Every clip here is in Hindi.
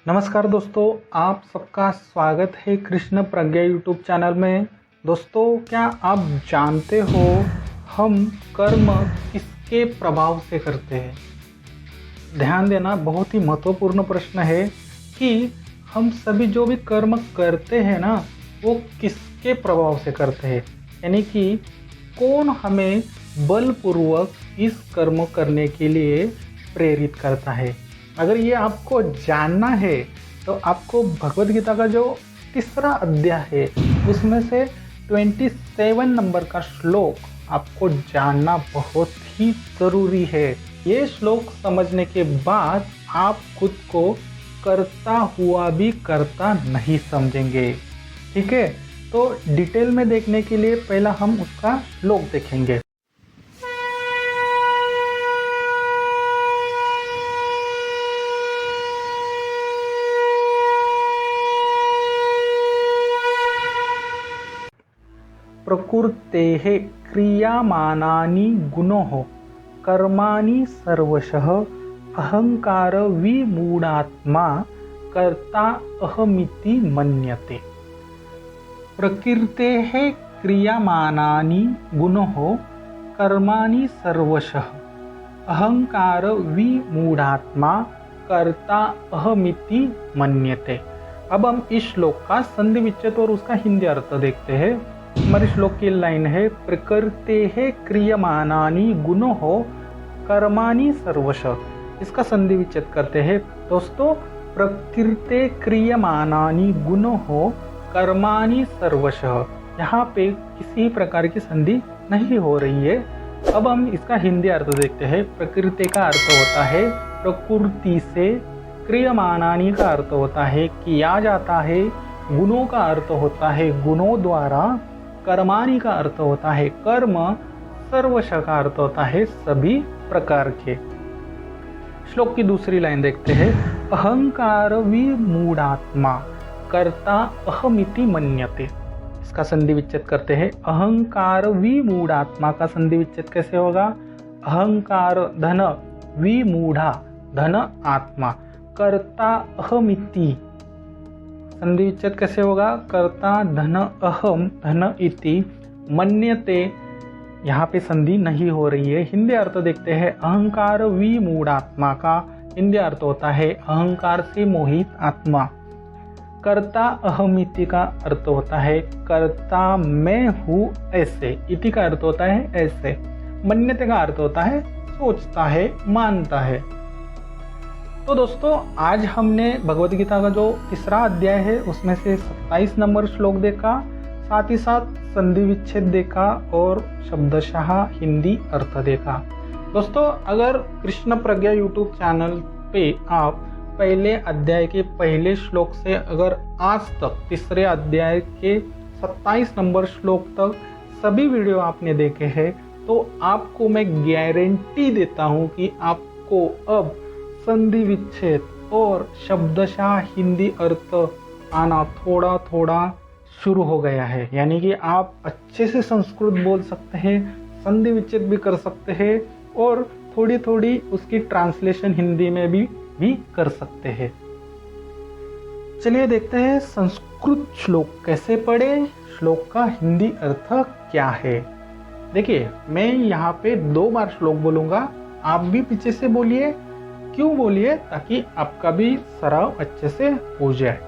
नमस्कार दोस्तों, आप सबका स्वागत है कृष्ण प्रज्ञा यूट्यूब चैनल में। दोस्तों, क्या आप जानते हो हम कर्म किसके प्रभाव से करते हैं? ध्यान देना, बहुत ही महत्वपूर्ण प्रश्न है कि हम सभी जो भी कर्म करते हैं ना, वो किसके प्रभाव से करते हैं, यानी कि कौन हमें बलपूर्वक इस कर्म करने के लिए प्रेरित करता है। अगर ये आपको जानना है तो आपको भगवद गीता का जो तीसरा अध्याय है उसमें से 27 नंबर का श्लोक आपको जानना बहुत ही ज़रूरी है। ये श्लोक समझने के बाद आप खुद को करता हुआ भी करता नहीं समझेंगे। ठीक है, तो डिटेल में देखने के लिए पहला हम उसका श्लोक देखेंगे। प्रकृतेः क्रियमाणानि गुणोः कर्माणि सर्वशः अहंकार विमूढात्मा कर्ता अहमिति मन्यते। प्रकृतेः क्रियमाणानि गुणोः कर्माणि सर्वशः अहंकार विमूढात्मा कर्ता अहमिति मन्यते। अब हम इस श्लोक का संधि विच्छेद और उसका हिंदी अर्थ देखते हैं। हमारे श्लोक की लाइन है, प्रकृतेः क्रियमाणानि गुणोः कर्माणि सर्वशः। इसका संधि विच्छेद करते हैं। दोस्तों, प्रकृते क्रियमाणानि गुणोः कर्माणि सर्वशः, यहाँ पे किसी प्रकार की संधि नहीं हो रही है। अब हम इसका हिंदी अर्थ देखते हैं। प्रकृति का अर्थ होता है प्रकृति से, क्रियमाणानि का अर्थ होता है किया जाता है, गुणों का अर्थ होता है गुणों द्वारा, कर्माणि का अर्थ होता है कर्म, सर्वशः का अर्थ होता है सभी प्रकार के। श्लोक की दूसरी लाइन देखते हैं। अहंकार विमूढात्मा कर्ता अहमिति मन्यते। इसका संधि विच्छेद करते हैं। अहंकार विमूढात्मा का संधि विच्छेद कैसे होगा? अहंकार धन विमूढ़ा धन आत्मा, कर्ता अहमिति संधि विच्छेद कैसे होगा? कर्ता धन अहम धन इति मन्यते, यहाँ पे संधि नहीं हो रही है। हिंदी अर्थ देखते हैं। अहंकार विमूढ़ात्मा का हिंदी अर्थ होता है अहंकार से मोहित आत्मा। कर्ता अहमिति का अर्थ होता है कर्ता मैं हूँ ऐसे, इति का अर्थ होता है ऐसे, मन्यते का अर्थ होता है सोचता है, मानता है। तो दोस्तों, आज हमने भगवद गीता का जो तीसरा अध्याय है उसमें से 27 नंबर श्लोक देखा, साथ ही साथ संधि विच्छेद देखा और शब्दशः हिंदी अर्थ देखा। दोस्तों, अगर कृष्ण प्रज्ञा यूट्यूब चैनल पे आप पहले अध्याय के पहले श्लोक से अगर आज तक तीसरे अध्याय के 27 नंबर श्लोक तक सभी वीडियो आपने देखे हैं तो आपको मैं गारंटी देता हूँ कि आपको अब संधि विच्छेद और शब्दशः हिंदी अर्थ आना थोड़ा थोड़ा शुरू हो गया है। यानी कि आप अच्छे से संस्कृत बोल सकते हैं, संधि विच्छेद भी कर सकते हैं और थोड़ी थोड़ी उसकी ट्रांसलेशन हिंदी में भी कर सकते हैं। चलिए देखते हैं संस्कृत श्लोक कैसे पढ़े, श्लोक का हिंदी अर्थ क्या है। देखिए, मैं यहाँ पे 2 बार श्लोक बोलूँगा, आप भी पीछे से बोलिए। क्यों बोलिए? ताकि आपका भी सराव अच्छे से हो जाए।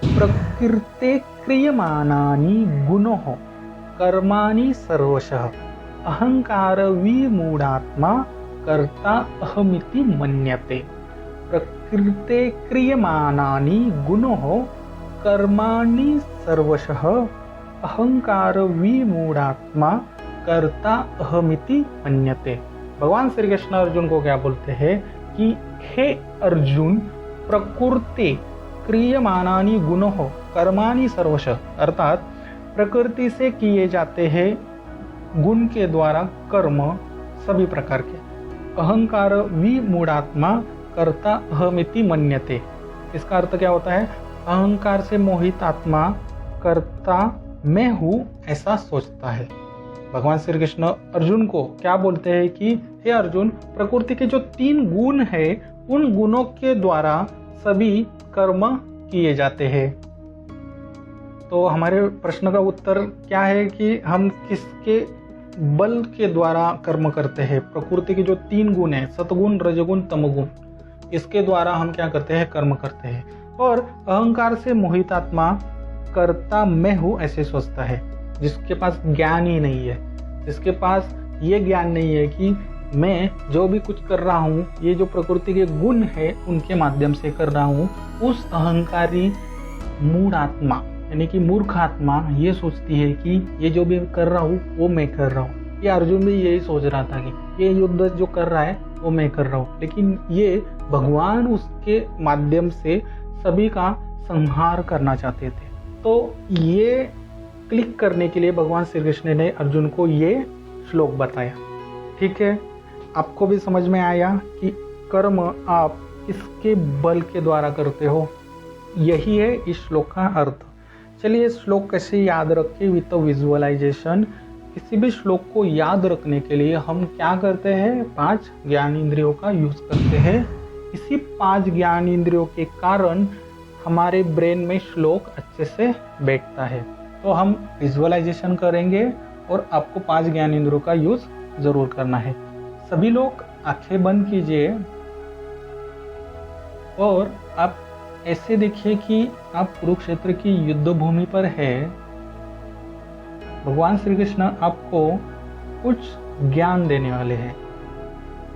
प्रकृते क्रियमाणानि गुणोः कर्माणि सर्वशः अहंकार विमूढ़ात्मा कर्ता अहमिति मन्यते। प्रकृते क्रियमाणानि गुणोः कर्माणि सर्वशः अहंकार विमूढ़ात्मा कर्ता अहमिति मन्यते। भगवान श्री कृष्ण अर्जुन को क्या बोलते हैं कि हे अर्जुन, प्रकृति क्रियमाणानि गुणोः कर्माणि सर्वशः, अर्थात प्रकृति से किए जाते हैं गुण के द्वारा कर्म सभी प्रकार के, अहंकार विमूढ़ात्मा कर्ता अहमिति मन्यते। इसका अर्थ क्या होता है? अहंकार से मोहित आत्मा कर्ता मैं हूँ ऐसा सोचता है। भगवान श्री कृष्ण अर्जुन को क्या बोलते हैं कि हे अर्जुन, प्रकृति के जो 3 गुण है उन गुणों के द्वारा सभी कर्म किए जाते हैं। तो हमारे प्रश्न का उत्तर क्या है कि हम किसके बल के द्वारा कर्म करते हैं। प्रकृति के जो 3 गुण हैं, सतगुण, रजगुण, तमगुण, इसके द्वारा हम क्या करते हैं, कर्म करते हैं। और अहंकार से मोहित आत्मा कर्ता मैं हूँ ऐसे सोचता है। जिसके पास ज्ञान ही नहीं है, जिसके पास ये ज्ञान नहीं है कि मैं जो भी कुछ कर रहा हूँ ये जो प्रकृति के गुण है उनके माध्यम से कर रहा हूँ, उस अहंकारी मूढ़ आत्मा यानी कि मूर्ख आत्मा ये सोचती है कि ये जो भी कर रहा हूँ वो मैं कर रहा हूँ। ये अर्जुन भी यही सोच रहा था कि ये युद्ध जो कर रहा है वो मैं कर रहा हूँ, लेकिन ये भगवान उसके माध्यम से सभी का संहार करना चाहते थे। तो ये क्लिक करने के लिए भगवान श्री कृष्ण ने अर्जुन को ये श्लोक बताया। ठीक है, आपको भी समझ में आया कि कर्म आप किसके बल के द्वारा करते हो। यही है इस श्लोक का अर्थ। चलिए इस श्लोक कैसे याद रखें विद विजुअलाइजेशन। किसी भी श्लोक को याद रखने के लिए हम क्या करते हैं, 5 ज्ञान इंद्रियों का यूज करते हैं। इसी 5 ज्ञान इंद्रियों के कारण हमारे ब्रेन में श्लोक अच्छे से बैठता है। तो हम विजुअलाइजेशन करेंगे और आपको 5 ज्ञान इंद्रियों का यूज जरूर करना है। सभी लोग आंखें बंद कीजिए और आप ऐसे देखिए कि आप कुरुक्षेत्र की युद्ध भूमि पर है। भगवान श्री कृष्ण आपको कुछ ज्ञान देने वाले हैं।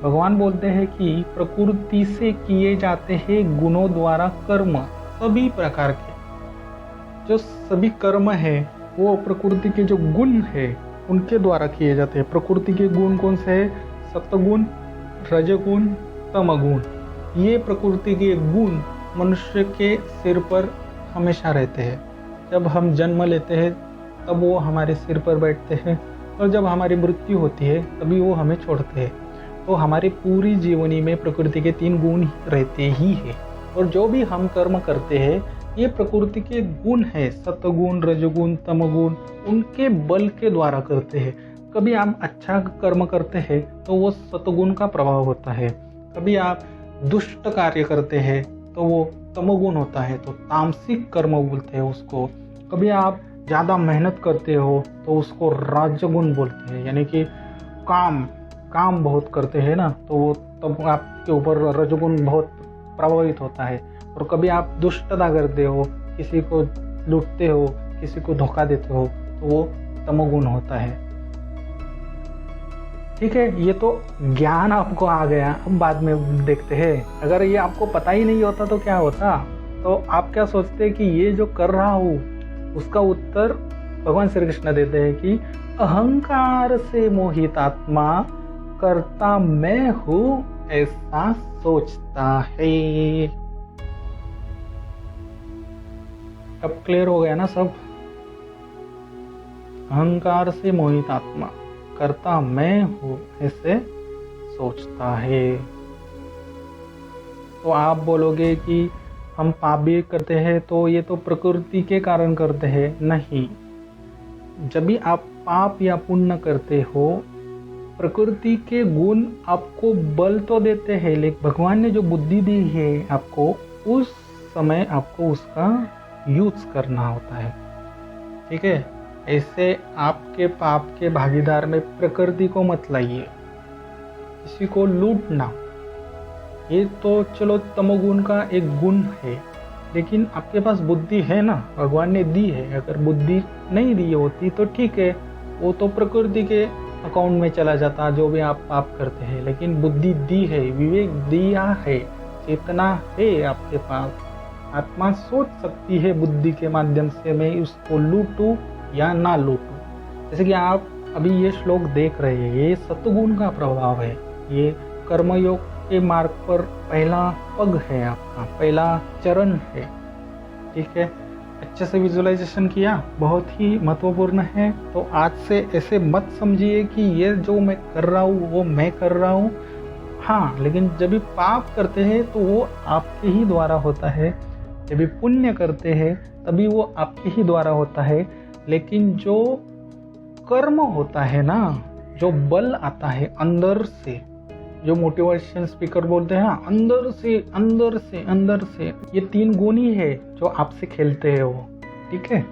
भगवान बोलते हैं कि प्रकृति से किए जाते हैं गुणों द्वारा कर्म, सभी प्रकार के जो सभी कर्म है वो प्रकृति के जो गुण है उनके द्वारा किए जाते हैं। प्रकृति के गुण कौन से है, सत्वगुण, रजगुण, तमगुण। ये प्रकृति के गुण मनुष्य के सिर पर हमेशा रहते हैं। जब हम जन्म लेते हैं तब वो हमारे सिर पर बैठते हैं और जब हमारी मृत्यु होती है तभी वो हमें छोड़ते हैं। तो हमारी पूरी जीवनी में प्रकृति के 3 गुण रहते ही है। और जो भी हम कर्म करते हैं ये प्रकृति के गुण है, सत्वगुण, रजगुण, तमगुण, उनके बल के द्वारा करते हैं। कभी आप अच्छा कर्म करते हैं तो वो सत्वगुण का प्रभाव होता है, कभी आप दुष्ट कार्य करते हैं तो वो तमोगुण होता है, तो तामसिक कर्म बोलते हैं उसको। कभी आप ज़्यादा मेहनत करते हो तो उसको राजगुण बोलते हैं, यानी कि काम बहुत करते हैं ना, तो वो तब आपके ऊपर रजगुण बहुत प्रभावित होता है। और कभी आप दुष्टता करते हो, किसी को लूटते हो, किसी को धोखा देते हो, तो वो तमोगुण होता है। ठीक है, ये तो ज्ञान आपको आ गया। अब बाद में देखते हैं, अगर ये आपको पता ही नहीं होता तो क्या होता। तो आप क्या सोचते हैं कि ये जो कर रहा हूँ उसका उत्तर भगवान श्री कृष्ण देते हैं कि अहंकार से मोहित आत्मा करता मैं हूँ ऐसा सोचता है। अब क्लियर हो गया ना सब। अहंकार से मोहित आत्मा करता मैं हूँ ऐसे सोचता है। तो आप बोलोगे कि हम पाप भी करते हैं तो ये तो प्रकृति के कारण करते हैं। नहीं, जब भी आप पाप या पुण्य करते हो प्रकृति के गुण आपको बल तो देते हैं, लेकिन भगवान ने जो बुद्धि दी है आपको, उस समय आपको उसका यूज करना होता है। ठीक है, ऐसे आपके पाप के भागीदार में प्रकृति को मत लाइए। किसी को लूटना ये तो चलो तमोगुण का एक गुण है, लेकिन आपके पास बुद्धि है ना, भगवान ने दी है। अगर बुद्धि नहीं दी होती तो ठीक है, वो तो प्रकृति के अकाउंट में चला जाता जो भी आप पाप करते हैं। लेकिन बुद्धि दी है, विवेक दिया है, चेतना है आपके पास। आत्मा सोच सकती है बुद्धि के माध्यम से मैं उसको लूटूं या ना लूटूं। जैसे कि आप अभी ये श्लोक देख रहे हैं, ये सत्वगुण का प्रभाव है। ये कर्मयोग के मार्ग पर पहला पग है, आपका पहला चरण है। ठीक है, अच्छे से विजुअलाइजेशन किया, बहुत ही महत्वपूर्ण है। तो आज से ऐसे मत समझिए कि ये जो मैं कर रहा हूँ वो मैं कर रहा हूँ। हाँ, लेकिन जब भी पाप करते हैं तो वो आपके ही द्वारा होता है, जब भी पुण्य करते हैं तभी वो आपके ही द्वारा होता है। लेकिन जो कर्म होता है ना, जो बल आता है अंदर से, जो मोटिवेशन स्पीकर बोलते हैं ना, अंदर से अंदर से अंदर से, ये 3 गुण ही है जो आपसे खेलते हैं वो। ठीक है,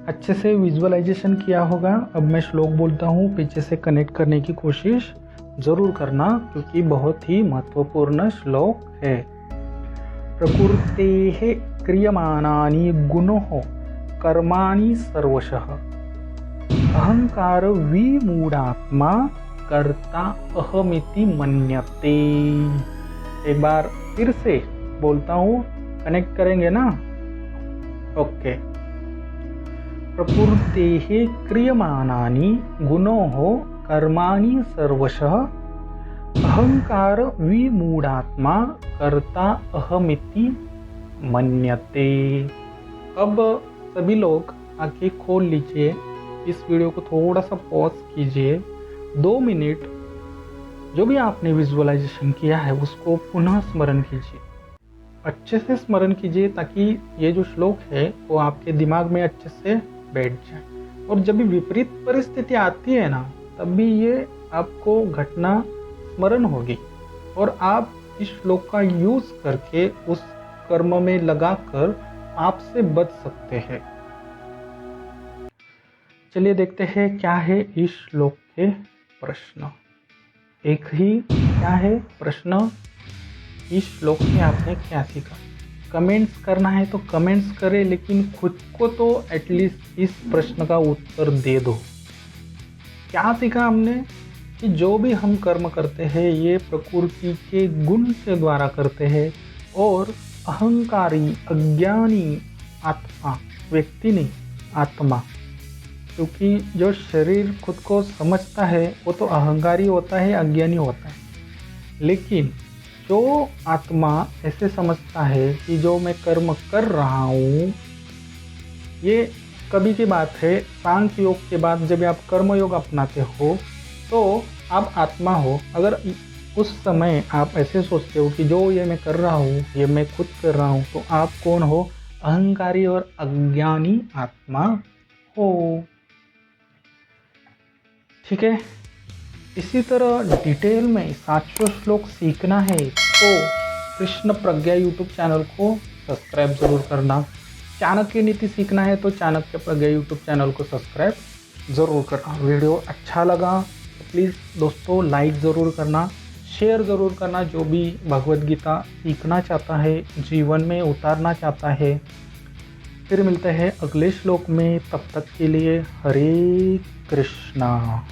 अच्छे से विजुअलाइजेशन किया होगा। अब मैं श्लोक बोलता हूँ, पीछे से कनेक्ट करने की कोशिश जरूर करना, क्योंकि बहुत ही महत्वपूर्ण श्लोक है। प्रकृतेः क्रियमाणानि गुणोः कर्माणि सर्वशः अहंकार विमूढ़ात्मा कर्ता अहमिति मन्यते। एक बार फिर से बोलता हूँ, कनेक्ट करेंगे ना? ओके। प्रकृतेः क्रियमाणानि गुणोः कर्माणि सर्वशः अहंकार विमूढ़ात्मा कर्ता अहमिति मन्यते। अब सभी लोग आंखें खोल लीजिए, इस वीडियो को थोड़ा सा पॉज कीजिए, 2 मिनट जो भी आपने विजुअलाइजेशन किया है उसको पुनः स्मरण कीजिए, अच्छे से स्मरण कीजिए, ताकि ये जो श्लोक है वो आपके दिमाग में अच्छे से बैठ जाए। और जब भी विपरीत परिस्थिति आती है ना, तब भी ये आपको घटना स्मरण होगी और आप इस श्लोक का यूज करके उस कर्म में लगाकर आपसे बच सकते हैं। चलिए देखते हैं क्या है इस श्लोक के प्रश्न। एक ही क्या है प्रश्न, इस श्लोक से आपने क्या सीखा? कमेंट्स करना है तो कमेंट्स करें, लेकिन खुद को तो एटलीस्ट इस प्रश्न का उत्तर दे दो। क्या सीखा हमने? कि जो भी हम कर्म करते हैं ये प्रकृति के गुण के द्वारा करते हैं, और अहंकारी अज्ञानी आत्मा, व्यक्ति नहीं आत्मा, क्योंकि जो शरीर खुद को समझता है वो तो अहंकारी होता है, अज्ञानी होता है। लेकिन जो आत्मा ऐसे समझता है कि जो मैं कर्म कर रहा हूँ, ये कभी की बात है, सांख्य योग के बाद जब आप कर्म योग अपनाते हो तो आप आत्मा हो। अगर उस समय आप ऐसे सोचते हो कि जो ये मैं कर रहा हूँ ये मैं खुद कर रहा हूँ, तो आप कौन हो? अहंकारी और अज्ञानी आत्मा हो। ठीक है, इसी तरह डिटेल में 7वां श्लोक सीखना है तो कृष्ण प्रज्ञा यूट्यूब चैनल को सब्सक्राइब जरूर करना। चाणक्य नीति सीखना है तो चाणक्य प्रज्ञा यूट्यूब चैनल को सब्सक्राइब जरूर करना। वीडियो अच्छा लगा तो प्लीज़ दोस्तों लाइक ज़रूर करना, शेयर ज़रूर करना। जो भी भगवद गीता सीखना चाहता है, जीवन में उतारना चाहता है। फिर मिलते हैं अगले श्लोक में, तब तक के लिए हरे कृष्णा।